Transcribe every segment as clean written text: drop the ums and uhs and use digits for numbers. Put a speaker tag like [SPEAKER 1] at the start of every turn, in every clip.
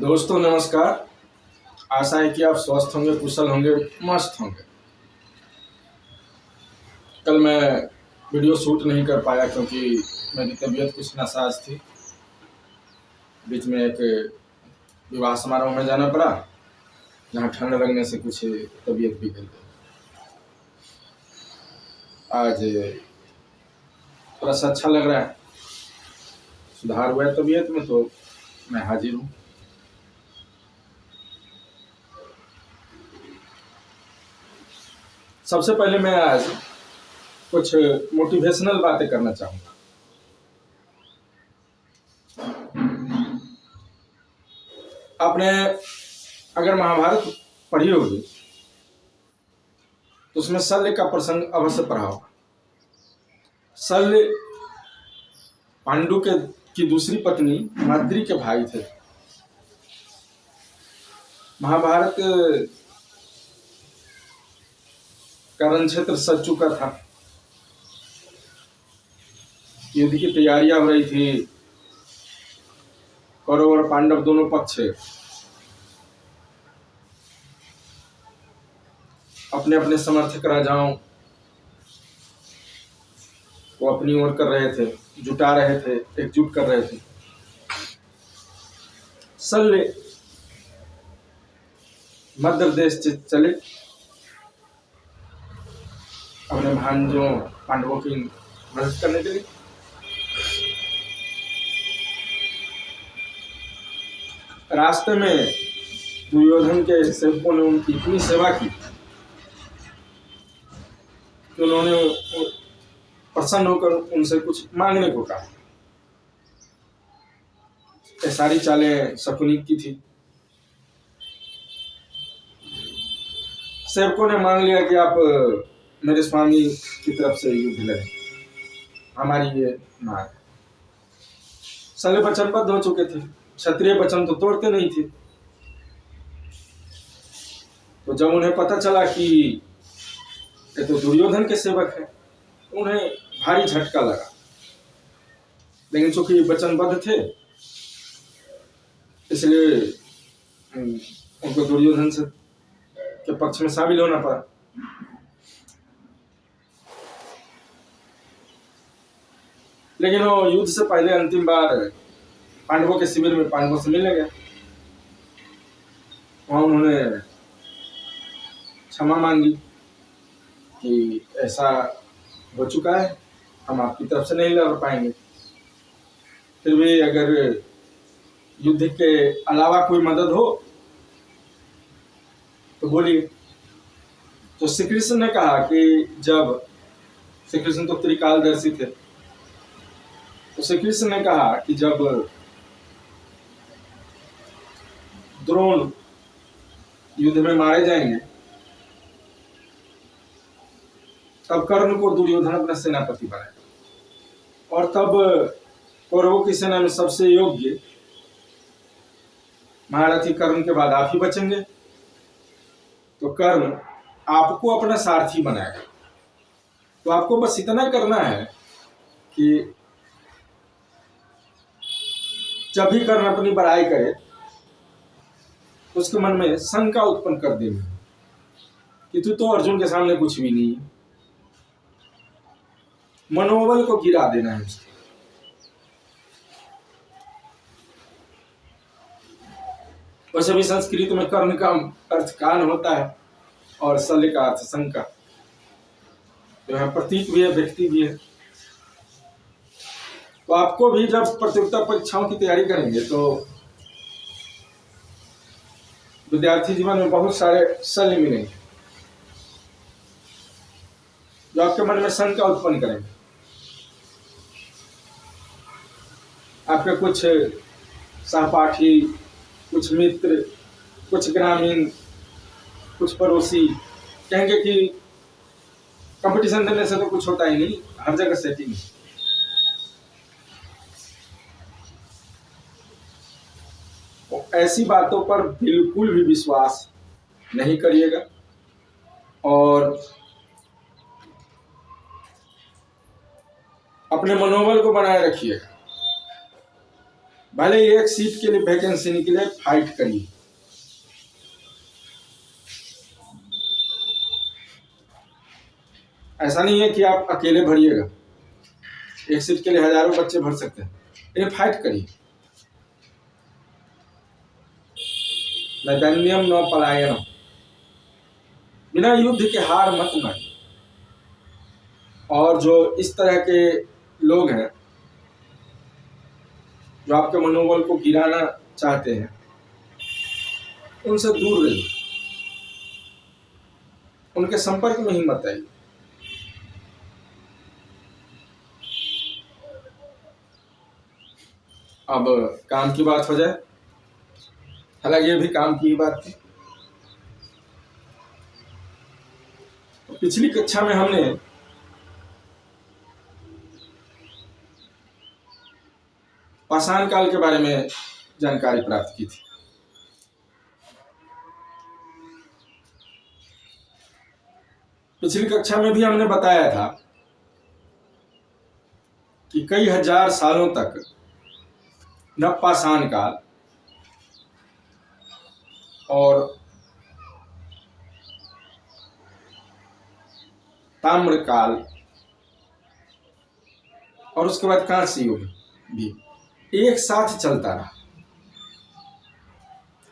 [SPEAKER 1] दोस्तों नमस्कार। आशा है कि आप स्वस्थ होंगे, कुशल होंगे, मस्त होंगे। कल मैं वीडियो शूट नहीं कर पाया क्योंकि मेरी तबीयत कुछ नासाज थी। बीच में एक विवाह समारोह में जाना पड़ा, जहाँ ठंड लगने से कुछ तबीयत बिगड़ गई। आज थोड़ा सा अच्छा लग रहा है, सुधार हुआ है तबीयत में, तो मैं हाजिर हूँ। सबसे पहले मैं आज कुछ मोटिवेशनल बातें करना चाहूँगा। आपने अगर महाभारत पढ़ी होगी तो उसमें शल्य का प्रसंग अवश्य पढ़ा होगा। शल्य पांडु की दूसरी पत्नी माद्री के भाई थे। महाभारत का रण क्षेत्र सज चुका था, युद्ध की तैयारियां हो रही थी। कौरव और पांडव दोनों पक्ष अपने अपने समर्थक राजाओं को अपनी ओर कर रहे थे, जुटा रहे थे, एकजुट कर रहे थे। शल्य मध्य देश चले अपने भांजों पांडवों की मदद करने के लिए। रास्ते में दुर्योधन के सेवकों ने उनकी इतनी सेवा की कि उन्होंने प्रसन्न होकर उनसे कुछ मांगने को कहा। ये सारी चालें शकुनी की थी। सेवकों ने मांग लिया कि आप मेरे स्वामी की तरफ से युद्ध लड़ें, हमारी ये मांग। शल्य वचनबद्ध हो चुके थे, क्षत्रिय वचन तो तोड़ते नहीं थे। तो जब उन्हें पता चला कि ये तो दुर्योधन के सेवक हैं, उन्हें भारी झटका लगा। लेकिन चूंकि वचनबद्ध थे, इसलिए उनको दुर्योधन से के पक्ष में शामिल होना पड़ा। लेकिन वो युद्ध से पहले अंतिम बार पांडवों के शिविर में पांडवों से मिलने गए। वहां उन्होंने क्षमा मांगी कि ऐसा हो चुका है, हम आपकी तरफ से नहीं लड़ पाएंगे। फिर भी अगर युद्ध के अलावा कोई मदद हो तो बोलिए। तो श्री कृष्ण ने कहा कि जब श्री कृष्ण तो त्रिकालदर्शी थे, तो श्री कृष्ण ने कहा कि जब द्रोण युद्ध में मारे जाएंगे तब कर्ण को दुर्योधन अपना सेनापति बनाए, और तब कौरवों की सेना में सबसे योग्य महारथी कर्ण के बाद आप ही बचेंगे। तो कर्ण आपको अपना सारथी बनाएगा। तो आपको बस इतना करना है कि जब भी कर्ण अपनी बड़ाई करे तो उसके मन में शंका उत्पन्न कर देनी कि तू तो अर्जुन के सामने कुछ भी नहीं है। मनोबल को गिरा देना है उसके। वैसे भी संस्कृत में कर्ण का अर्थ कान होता है और शल्य का अर्थ शंका। तो यहाँ प्रतीक भी है, व्यक्ति भी है। तो आपको भी जब प्रतियोगिता परीक्षाओं की तैयारी करेंगे तो विद्यार्थी जीवन में बहुत सारे शल्य मिलेंगे जो आपके मन में शंका उत्पन्न करेंगे। आपके कुछ सहपाठी, कुछ मित्र, कुछ ग्रामीण, कुछ पड़ोसी कहेंगे कि कंपटीशन देने से तो कुछ होता ही नहीं, हर जगह सेटिंग है। तो ऐसी बातों पर बिल्कुल भी विश्वास नहीं करिएगा और अपने मनोबल को बनाए रखिएगा। भले ही एक सीट के लिए वैकेंसी निकले, फाइट करिए। ऐसा नहीं है कि आप अकेले भरिएगा, एक सीट के लिए हजारों बच्चे भर सकते हैं, लेकिन फाइट करिए। नैदन्यम न पलायनम, बिना युद्ध के हार मत मानिए। और जो इस तरह के लोग हैं जो आपके मनोबल को गिराना चाहते हैं, उनसे दूर रहिए, उनके संपर्क में ही मत आइए। अब काम की बात हो जाए, हालांकि ये भी काम की ही बात थी। तो पिछली कक्षा में हमने पाषाण काल के बारे में जानकारी प्राप्त की थी। पिछली कक्षा में भी हमने बताया था कि कई हजार सालों तक नवपाषाण काल और ताम्र काल और उसके बाद कांस्य युग भी एक साथ चलता रहा।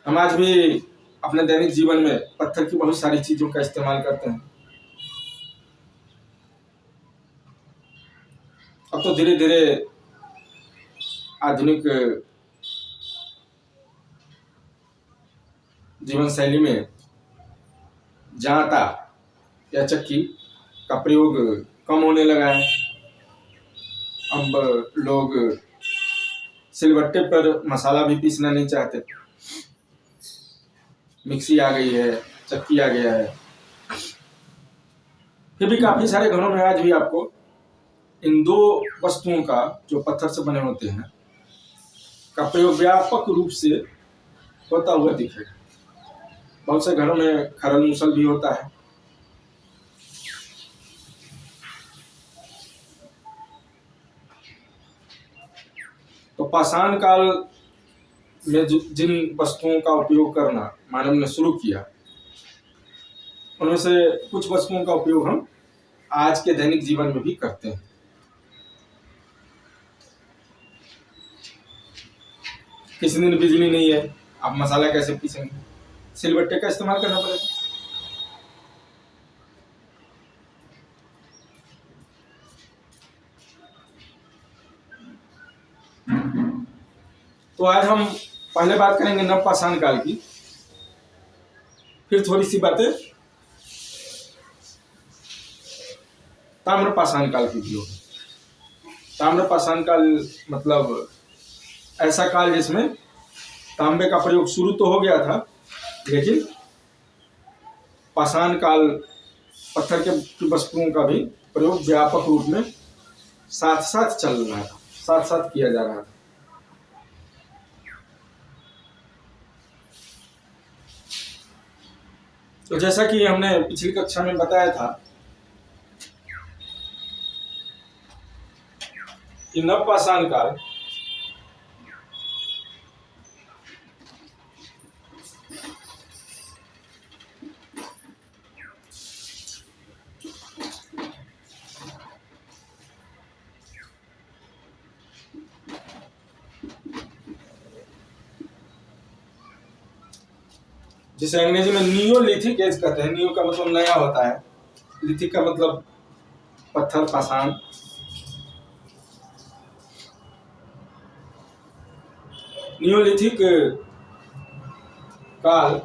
[SPEAKER 1] हम आज भी अपने दैनिक जीवन में पत्थर की बहुत सारी चीजों का इस्तेमाल करते हैं। अब तो धीरे धीरे आधुनिक जीवन शैली में जांता या चक्की का प्रयोग कम होने लगा है। अब लोग सिलबट्टे पर मसाला भी पीसना नहीं चाहते, मिक्सी आ गई है, चक्की आ गया है। फिर भी काफी सारे घरों में आज भी आपको इन दो वस्तुओं का, जो पत्थर से बने होते हैं, का प्रयोग व्यापक रूप से होता हुआ दिखेगा। बहुत से घरों में खरल मूसल भी होता है। तो पाषाण काल में जिन वस्तुओं का उपयोग करना मानव ने शुरू किया, उनमें से कुछ वस्तुओं का उपयोग हम आज के दैनिक जीवन में भी करते हैं। किसी दिन बिजली नहीं है, आप मसाला कैसे पीसेंगे? सिलबट्टे का इस्तेमाल करना पड़ेगा। तो आज हम पहले बात करेंगे नवपाषाण काल की, फिर थोड़ी सी बातें ताम्रपाषाण काल की भी होगी। ताम्रपाषाण काल मतलब ऐसा काल जिसमें तांबे का प्रयोग शुरू तो हो गया था, लेकिन पाषाण काल पत्थर के वस्तुओं का भी प्रयोग व्यापक रूप में साथ साथ चल रहा था, साथ साथ किया जा रहा था। तो जैसा कि हमने पिछली कक्षा में बताया था कि नवपाषाण काल जिसे अंग्रेजी में नियोलिथिक एज कहते हैं। नियो का मतलब नया होता है, लिथिक का मतलब पत्थर, पाषाण। नियोलिथिक काल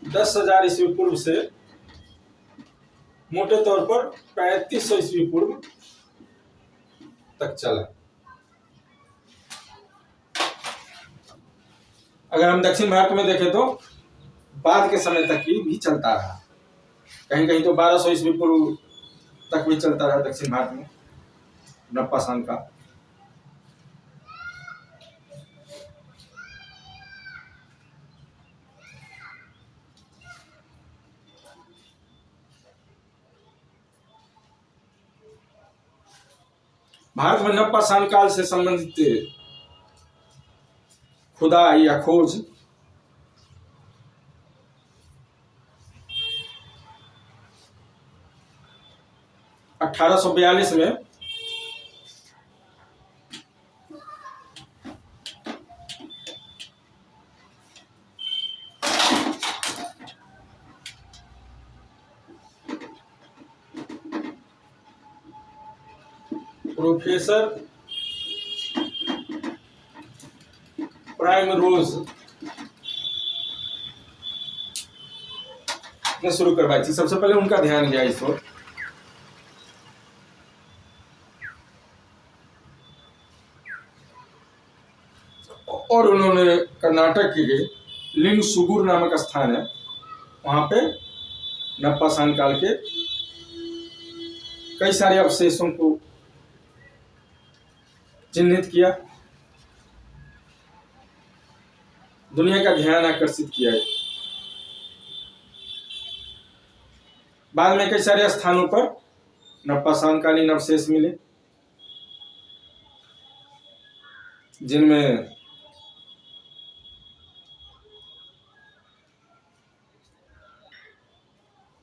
[SPEAKER 1] दस हजार ईस्वी पूर्व से मोटे तौर पर 3500 ईस्वी पूर्व तक चला। अगर हम दक्षिण भारत में देखें तो बाद के समय तक ही भी चलता रहा। कहीं कहीं तो 1200 ईस्वी पूर्व तक भी चलता रहा दक्षिण भारत में नवपाषाण का। भारत में नवपाषाण काल से संबंधित खुदाई या खोज (1842) में प्रोफेसर प्राइमरोज ने शुरू करवाई थी। सबसे पहले उनका ध्यान गया इस ओर। और उन्होंने कर्नाटक के लिंगसुगुर नामक स्थान है, वहां पे नवपाषाण काल के कई सारे अवशेषों को चिन्हित किया, दुनिया का ध्यान आकर्षित किया है। बाद में कई सारे स्थानों पर नवपाषाण कालीन अवशेष मिले, जिनमें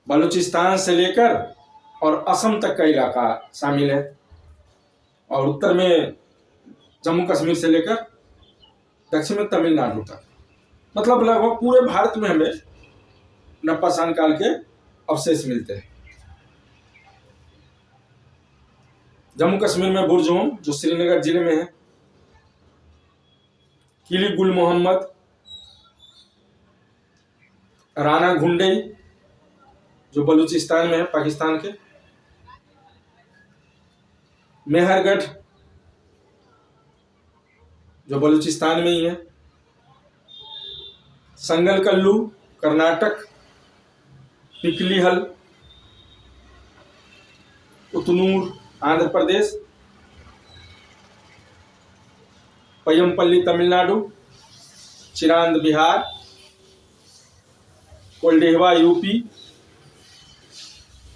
[SPEAKER 1] बलूचिस्तान से लेकर और असम तक का इलाका शामिल है, और उत्तर में जम्मू कश्मीर से लेकर दक्षिण में तमिलनाडु तक, मतलब लगभग पूरे भारत में हमें नवपाषाण काल के अवशेष मिलते हैं। जम्मू कश्मीर में बुरजोम, जो श्रीनगर जिले में है, किली गुल मोहम्मद, राना घुंडई, जो बलूचिस्तान में है पाकिस्तान के, मेहरगढ़, जो बलूचिस्तान में ही है, संगलकल्लू कर्नाटक, पिकलीहल उतनूर आंध्र प्रदेश, पय्यमपल्ली तमिलनाडु, चिरांद बिहार, कोल्डेहवा यूपी,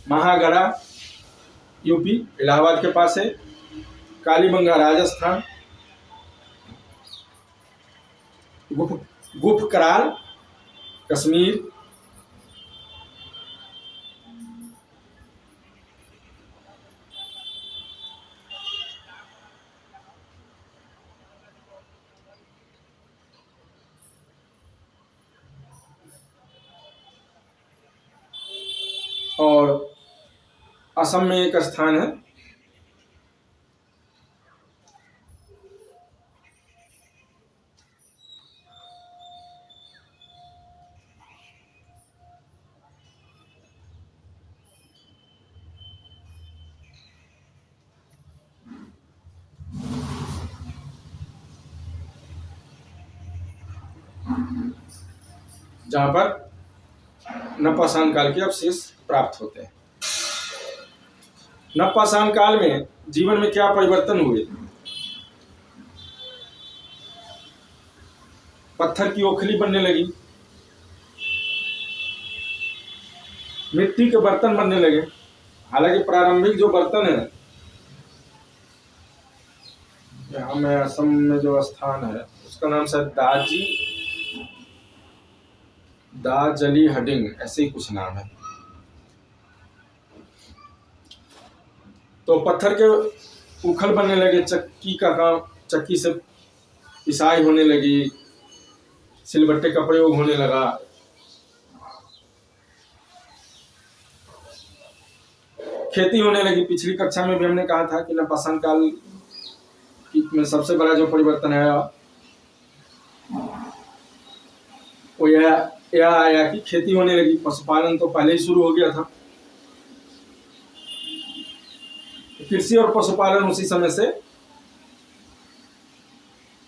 [SPEAKER 1] महागढ़ा यूपी इलाहाबाद के पास है, कालीबंगा राजस्थान, गुफकराल कश्मीर, और असम में एक स्थान है जहां पर नवपाषाण काल के अवशेष प्राप्त होते हैं। नवपाषाण काल में जीवन में क्या परिवर्तन हुए? पत्थर की ओखली बनने लगी, मिट्टी के बर्तन बनने लगे। हालांकि प्रारंभिक जो बर्तन है, यहाँ में असम में जो स्थान है उसका नाम शायद दाजली हडिंग, ऐसे ही कुछ नाम है। तो पत्थर के उखल बनने लगे, चक्की का काम, चक्की से पिसाई होने लगी, सिलबट्टे का प्रयोग होने लगा। खेती होने लगी। पिछली कक्षा में भी हमने कहा था कि नवपाषाण काल में सबसे बड़ा जो परिवर्तन है वो यह आया कि खेती होने लगी। पशुपालन तो पहले ही शुरू हो गया था। कृषि और पशुपालन उसी समय से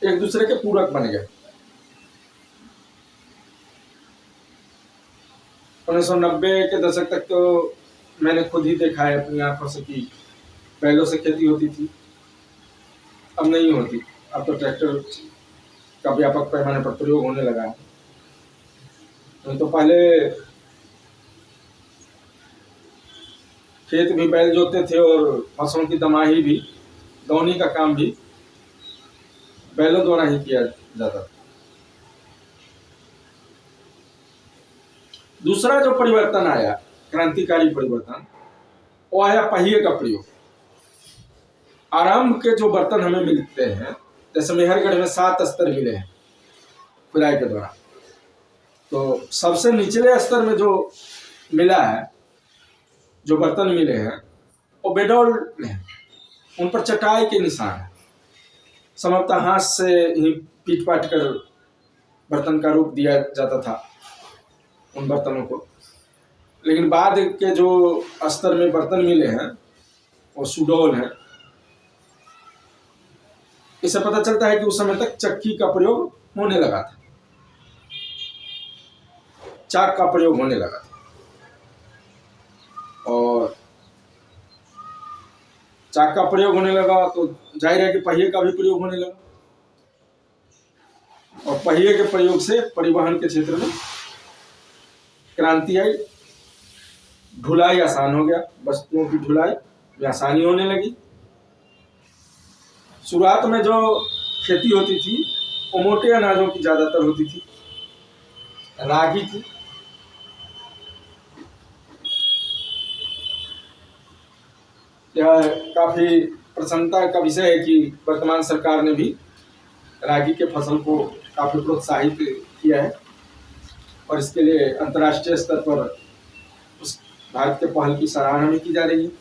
[SPEAKER 1] एक दूसरे के पूरक बन गए। 1990 के दशक तक तो मैंने खुद ही देखा है अपनी आंखों से कि बैलों से खेती होती थी, अब नहीं होती। अब तो ट्रैक्टर का व्यापक पैमाने पर प्रयोग होने लगा है। तो पहले खेत भी बैल जोतते थे और फसलों की दौनी का काम भी बैलों द्वारा ही किया जाता था। दूसरा जो परिवर्तन आया, क्रांतिकारी परिवर्तन, वो आया पहिए का प्रयोग। आरंभ के जो बर्तन हमें मिलते हैं, जैसे मेहरगढ़ में 7 स्तर मिले हैं खुदाई के दौरान, तो सबसे निचले स्तर में जो मिला है, जो बर्तन मिले हैं, वो बेडौल हैं, उन पर चटाई के निशान है। संभवतः हाथ से ही पीट पाट कर बर्तन का रूप दिया जाता था उन बर्तनों को। लेकिन बाद के जो स्तर में बर्तन मिले हैं वो सुडौल हैं। इससे पता चलता है कि उस समय तक चक्की का प्रयोग होने लगा था, चाक का प्रयोग होने लगा था, और चाक का प्रयोग होने लगा तो जाहिर है कि पहिए का भी प्रयोग होने लगा, और पहिए के प्रयोग से परिवहन के क्षेत्र में क्रांति आई। ढुलाई आसान हो गया, वस्तुओं की ढुलाई में आसानी होने लगी। शुरुआत में जो खेती होती थी वो मोटे अनाजों की ज्यादातर होती थी, रागी की। यह काफी प्रसन्नता का विषय है कि वर्तमान सरकार ने भी रागी के फसल को काफी प्रोत्साहित किया है, और इसके लिए अंतर्राष्ट्रीय स्तर पर उस भारत के पहल की सराहना भी की जा रही है।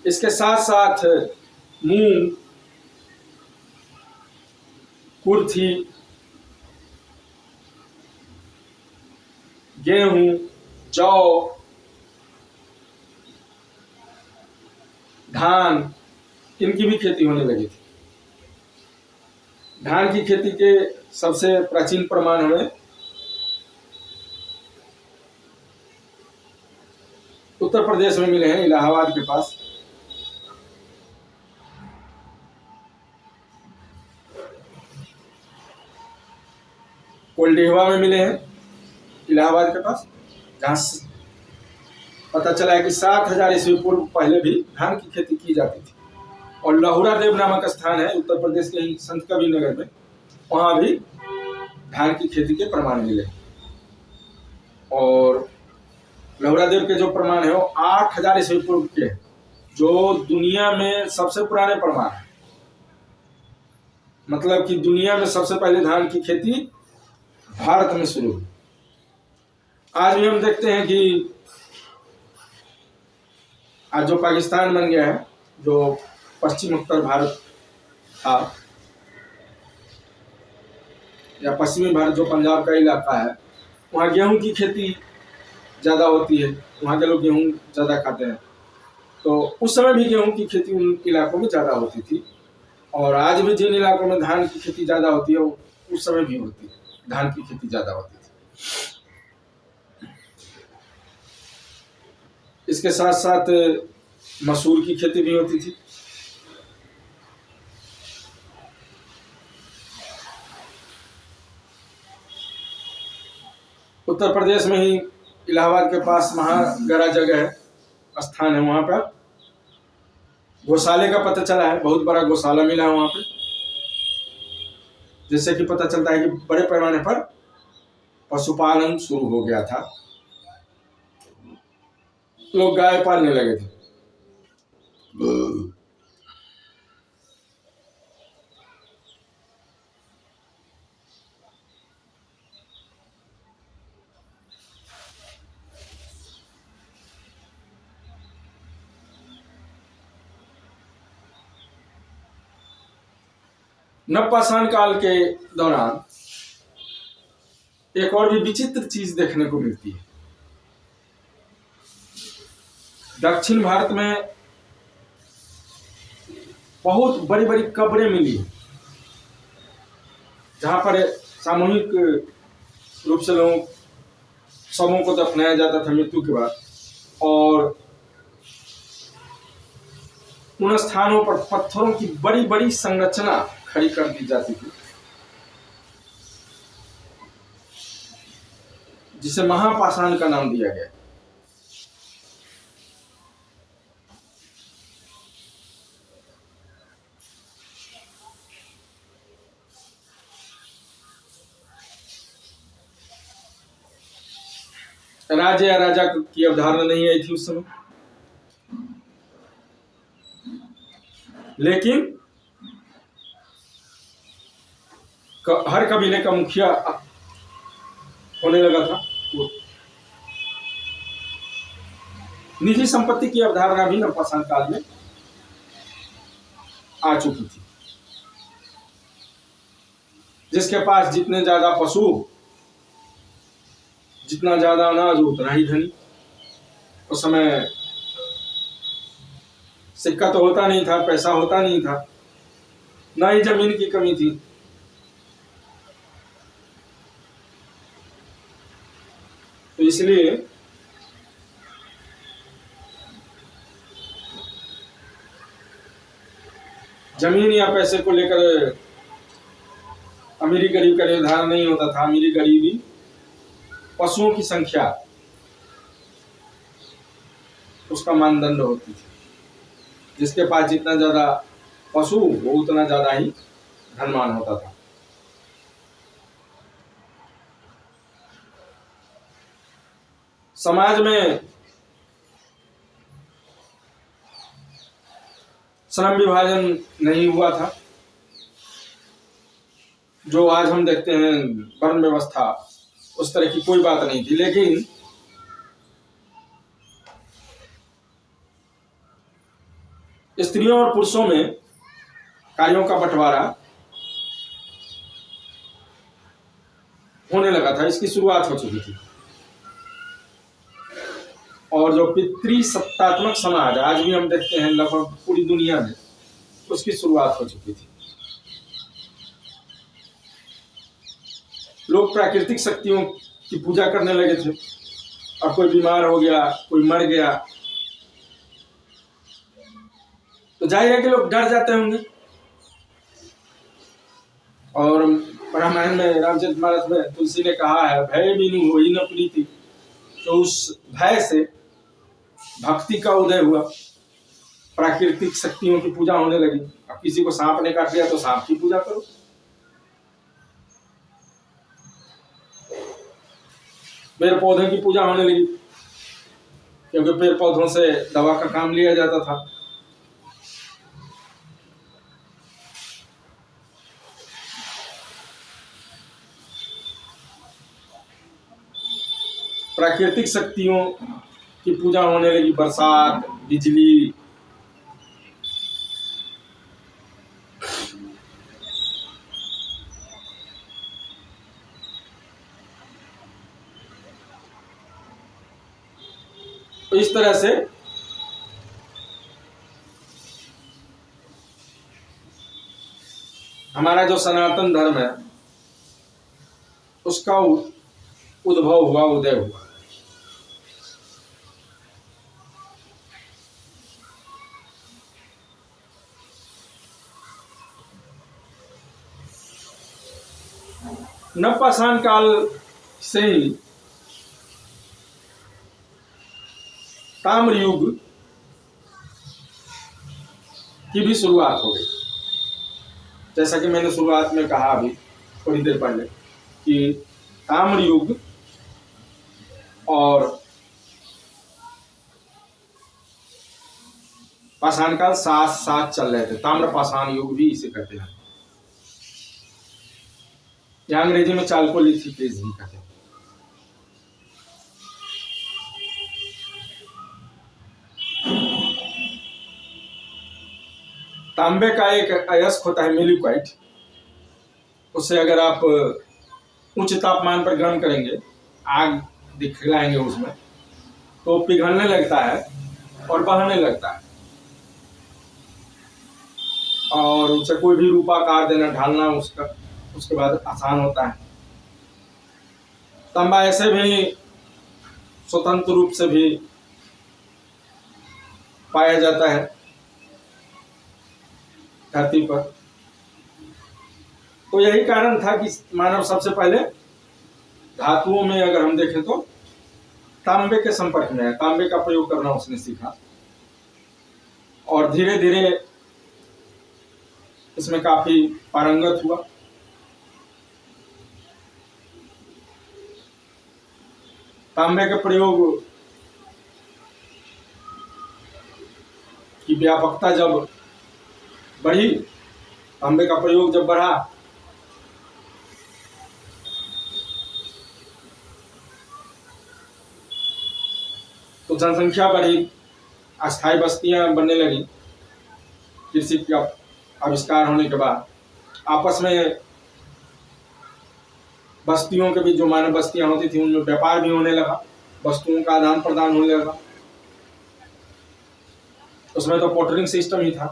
[SPEAKER 1] इसके साथ साथ मूंग, कुर्थी, गेहूं, जौ, धान, इनकी भी खेती होने लगी थी। धान की खेती के सबसे प्राचीन प्रमाण हमें उत्तर प्रदेश में मिले हैं, इलाहाबाद के पास। कोल्डेहवा में मिले हैं, इलाहाबाद के पास, जहाँ पता चला है कि 7000 ईस्वी पूर्व पहले भी धान की खेती की जाती थी। और लहुरा देव नामक स्थान है उत्तर प्रदेश के संत कबीर नगर में, वहाँ भी धान की खेती के प्रमाण मिले। और लहुरा देव के जो प्रमाण है वो 8000 ईस्वी पूर्व के हैं, जो दुनिया में सबसे पुराने प्रमाण है। मतलब कि दुनिया में सबसे पहले धान की खेती भारत में शुरू हुई। आज भी हम देखते हैं कि आज जो पाकिस्तान बन गया है, जो पश्चिम उत्तर भारत था, या पश्चिमी भारत जो पंजाब का इलाका है, वहाँ गेहूं की खेती ज़्यादा होती है, वहाँ के लोग गेहूं ज़्यादा खाते हैं। तो उस समय भी गेहूं की खेती उन इलाकों में ज़्यादा होती थी, और आज भी जिन इलाकों में धान की खेती ज़्यादा होती है उस समय भी होती है, धान की खेती ज़्यादा होती थी। इसके साथ साथ मसूर की खेती भी होती थी। उत्तर प्रदेश में ही इलाहाबाद के पास महागरा जगह है, स्थान है, वहां पर गौशाले का पता चला है, बहुत बड़ा गौशाला मिला है वहां पे, जिससे कि पता चलता है कि बड़े पैमाने पर पशुपालन शुरू हो गया था, लोग गाय पालने लगे थे। नवपाषाण काल के दौरान एक और भी विचित्र चीज देखने को मिलती है। दक्षिण भारत में बहुत बड़ी बड़ी कब्रें मिली हैं, जहां पर सामूहिक रूप से लोगों शवों को दफनाया जाता था मृत्यु के बाद, और उन स्थानों पर पत्थरों की बड़ी बड़ी संरचना खड़ी कर दी जाती थी, जिसे महापाषाण का नाम दिया गया। राज्य या राजा की अवधारणा नहीं आई थी उस समय, लेकिन हर कबीले का मुखिया होने लगा था। वो निजी संपत्ति की अवधारणा भी नवपाषाण काल में आ चुकी थी। जिसके पास जितने ज्यादा पशु, जितना ज्यादा अनाज, उतना ही धनी। उस समय सिक्का तो होता नहीं था, पैसा होता नहीं था, ना ही जमीन की कमी थी। तो इसलिए जमीन या पैसे को लेकर अमीरी गरीब का निर्धारण नहीं होता था। अमीरी गरीबी पशुओं की संख्या उसका मानदंड होती थी। जिसके पास जितना ज्यादा पशु, वो उतना ज्यादा ही धनवान होता था। समाज में श्रम विभाजन नहीं हुआ था। जो आज हम देखते हैं वर्ण व्यवस्था, उस तरह की कोई बात नहीं थी। लेकिन स्त्रियों और पुरुषों में कार्यों का बंटवारा होने लगा था। इसकी शुरुआत हो चुकी थी। और जो पितृसत्तात्मक समाज आज भी हम देखते हैं लगभग पूरी दुनिया में, उसकी शुरुआत हो चुकी थी। लोग प्राकृतिक शक्तियों की पूजा करने लगे थे। अब कोई बीमार हो गया, कोई मर गया, तो जाहिर है कि लोग डर जाते होंगे। और रामायण में, रामचरितमानस में तुलसी ने कहा है, भय बिनु होई न प्रीति। तो उस भय से भक्ति का उदय हुआ, प्राकृतिक शक्तियों की पूजा होने लगी। अब किसी को सांप ने काट लिया तो सांप की पूजा करो। पेड़ पौधों की पूजा होने लगी, क्योंकि पेड़ पौधों से दवा का काम लिया जाता था। प्राकृतिक शक्तियों की पूजा होने लगी, बरसात, बिजली, तो इस तरह से हमारा जो सनातन धर्म है उसका उद्भव हुआ, उदय हुआ। नवपाषाण काल से ही ताम्र युग की भी शुरुआत हो गई। जैसा कि मैंने शुरुआत में कहा अभी थोड़ी देर पहले कि ताम्र युग और पाषाण काल साथ साथ चल रहे थे। ताम्र पाषाण युग भी इसे कहते हैं, या अंग्रेजी में चाल्कोलिथिक एज भी कहते हैं। तांबे का एक अयस्क होता है मिलिक्वाइट, उससे अगर आप उच्च तापमान पर गर्म करेंगे, आग दिखलाएंगे उसमें, तो पिघलने लगता है और बहने लगता है, और उसे कोई भी रूपाकार देना, ढालना उसका उसके बाद आसान होता है। तांबा ऐसे भी स्वतंत्र रूप से भी पाया जाता है धरती पर। तो यही कारण था कि मानव सबसे पहले धातुओं में अगर हम देखें तो तांबे के संपर्क में है। तांबे का प्रयोग करना उसने सीखा और धीरे धीरे इसमें काफी पारंगत हुआ। तांबे के प्रयोग की व्यापकता जब बढ़ी, तांबे का प्रयोग जब बढ़ा, तो जनसंख्या बढ़ी, अस्थायी बस्तियां बनने लगी। कृषि का आविष्कार होने के बाद आपस में बस्तियों के बीच, जो मानव बस्तियां होती थी, उनमें व्यापार भी होने लगा, वस्तुओं का आदान प्रदान होने लगा। उसमें तो पोर्टरिंग सिस्टम ही था,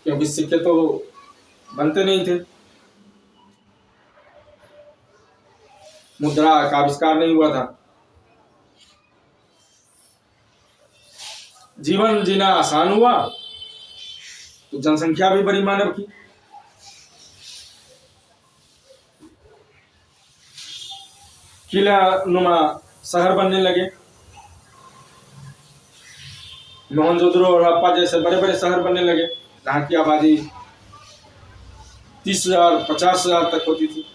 [SPEAKER 1] क्योंकि सिक्के तो बनते नहीं थे, मुद्रा का आविष्कार नहीं हुआ था। जीवन जीना आसान हुआ तो जनसंख्या भी बड़ी मानव की। किला नुमा शहर बनने लगे, मोहनजोदड़ो और हड़प्पा जैसे बड़े बड़े शहर बनने लगे, जहाँ की आबादी 30,000 50,000 तक होती थी।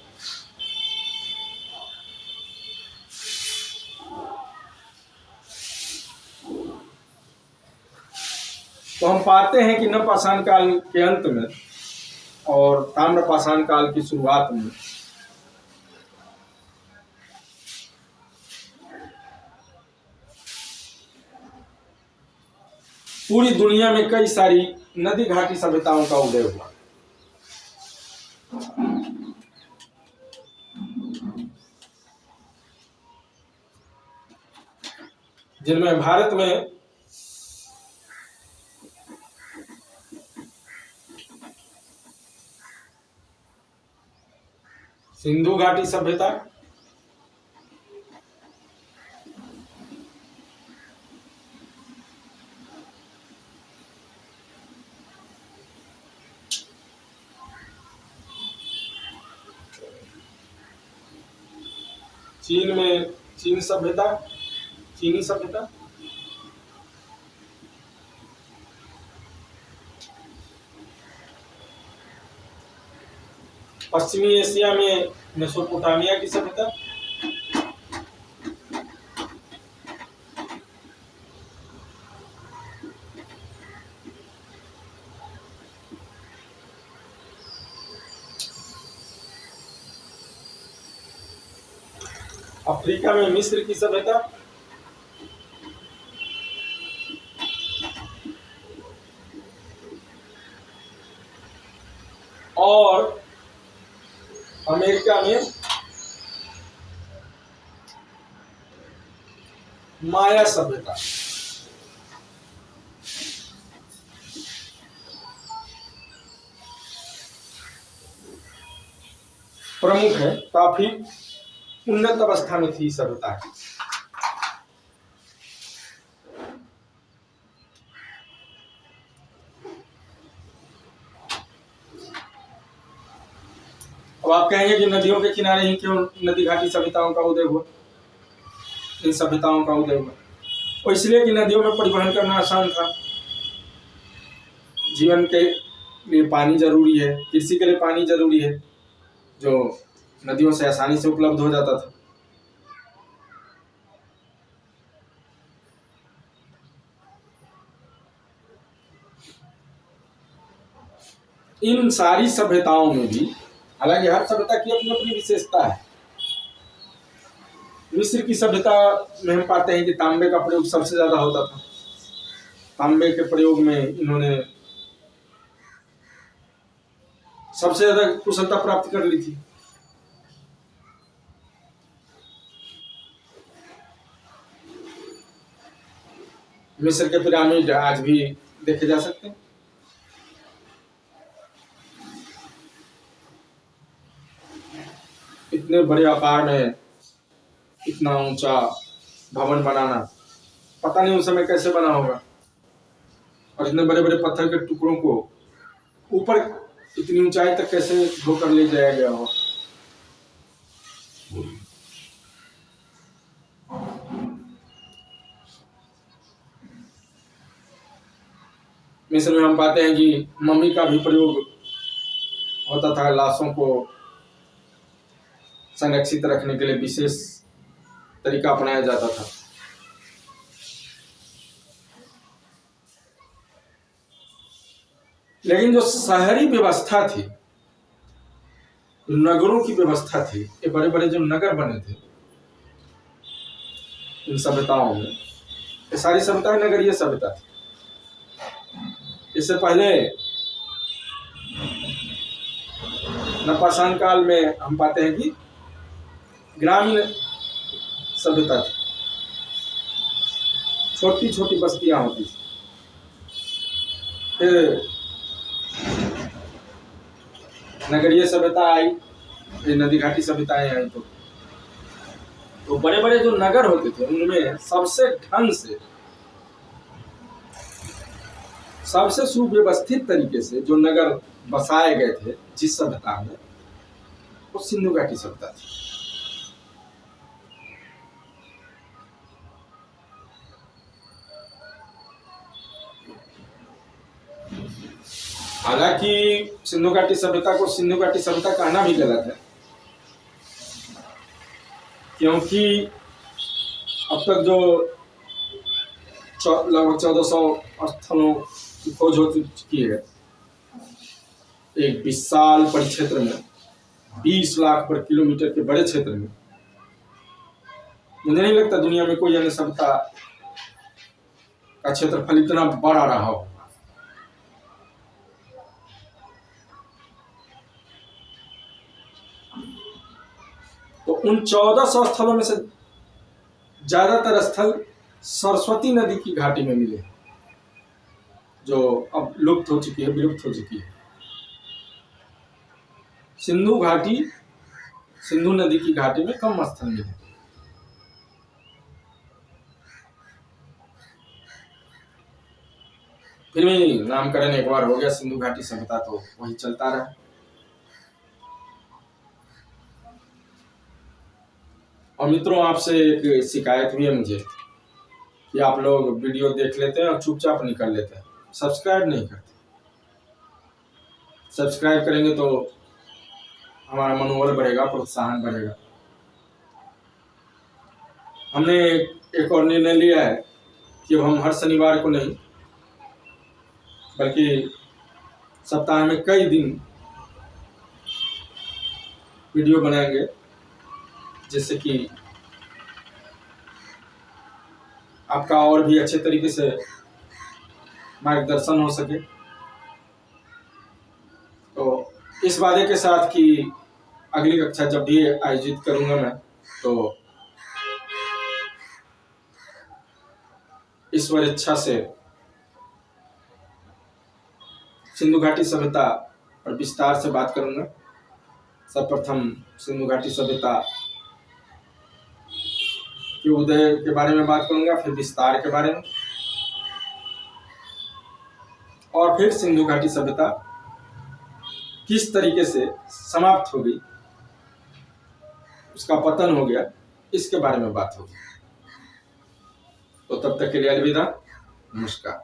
[SPEAKER 1] तो हम पाते हैं कि नवपाषाण काल के अंत में और ताम्रपाषाण काल की शुरुआत में पूरी दुनिया में कई सारी नदी घाटी सभ्यताओं का उदय हुआ। जिनमें भारत में सिंधु घाटी सभ्यता, चीन में चीनी सभ्यता, पश्चिमी एशिया में मेसोपोटामिया की सभ्यता, अफ्रीका में मिस्र की सभ्यता, और अमेरिका में माया सभ्यता। प्रमुख है, काफी उन्नत अवस्था में थी सभ्यता। अब आप कहेंगे कि नदियों के किनारे ही क्यों नदी घाटी सभ्यताओं का उदय हुआ, इन सभ्यताओं का उदय हुआ? और इसलिए कि नदियों में परिवहन करना आसान था। जीवन के लिए पानी जरूरी है, कृषि के लिए पानी जरूरी है, जो नदियों से आसानी से उपलब्ध हो जाता था। इन सारी सभ्यताओं में भी, हालांकि हर सभ्यता की अपनी अपनी विशेषता है। मिस्र की सभ्यता में हम पाते हैं कि तांबे का प्रयोग सबसे ज्यादा होता था। तांबे के प्रयोग में इन्होंने सबसे ज्यादा कुशलता प्राप्त कर ली थी। मिस्र के पिरामिड आज भी देखे जा सकते हैं। इतने बड़े आकार में इतना ऊंचा भवन बनाना, पता नहीं उस समय कैसे बना होगा, और इतने बड़े बड़े पत्थर के टुकड़ों को ऊपर इतनी ऊंचाई तक कैसे ढोकर ले जाया गया हो। मिस्र में हम पाते हैं कि मम्मी का भी प्रयोग होता था, लाशों को संरक्षित रखने के लिए विशेष तरीका अपनाया जाता था। लेकिन जो शहरी व्यवस्था थी, नगरों की व्यवस्था थी, ये बड़े बड़े जो नगर बने थे इन सभ्यताओं में, ये सारी सभ्यताएं नगरीय सभ्यता थी। इससे पहले नवपाषाण काल में हम पाते हैं कि ग्रामीण सभ्यता थी, छोटी छोटी बस्तियां होती थी। फिर नगरीय सभ्यता आई, फिर नदी घाटी सभ्यताएं आई। तो बड़े बड़े जो नगर होते थे उनमें सबसे ढंग से, सबसे सुव्यवस्थित तरीके से जो नगर बसाए गए थे जिस सभ्यता में, वो सिंधु घाटी सभ्यता थी। हालांकि सिंधु घाटी सभ्यता को सिंधु घाटी सभ्यता कहना भी गलत है, क्योंकि अब तक जो लगभग 1400 स्थलों की खोज हो चुकी है, एक विशाल परिक्षेत्र में 20 लाख पर किलोमीटर के बड़े क्षेत्र में। मुझे नहीं लगता दुनिया में कोई अन्य सभ्यता का क्षेत्रफल इतना बड़ा रहा हो। तो उन 1400 स्थलों में से ज्यादातर स्थल सरस्वती नदी की घाटी में मिले, जो अब लुप्त हो चुकी है, विलुप्त हो चुकी है। सिंधु घाटी, सिंधु नदी की घाटी में कम स्थल मिले। फिर भी नामकरण एक बार हो गया सिंधु घाटी सभ्यता, तो वही चलता रहा। और मित्रों, आपसे एक शिकायत भी है मुझे कि आप लोग वीडियो देख लेते हैं और चुपचाप निकल लेते हैं, सब्सक्राइब नहीं करते। सब्सक्राइब करेंगे तो हमारा मनोबल बढ़ेगा, प्रोत्साहन बढ़ेगा। हमने एक और निर्णय लिया है कि हम हर शनिवार को नहीं, बल्कि सप्ताह में कई दिन वीडियो बनाएंगे, जिससे कि आपका और भी अच्छे तरीके से मार्गदर्शन हो सके। तो इस वादे के साथ कि अगली कक्षा जब भी आयोजित करूंगा मैं, तो ईश्वर इच्छा से सिंधु घाटी सभ्यता पर विस्तार से बात करूंगा। सर्वप्रथम सिंधु घाटी सभ्यता के उदय के बारे में बात करूंगा, फिर विस्तार के बारे में, और फिर सिंधु घाटी सभ्यता किस तरीके से समाप्त हो गई, उसका पतन हो गया, इसके बारे में बात होगी। तो तब तक के लिए अलविदा, नमस्कार।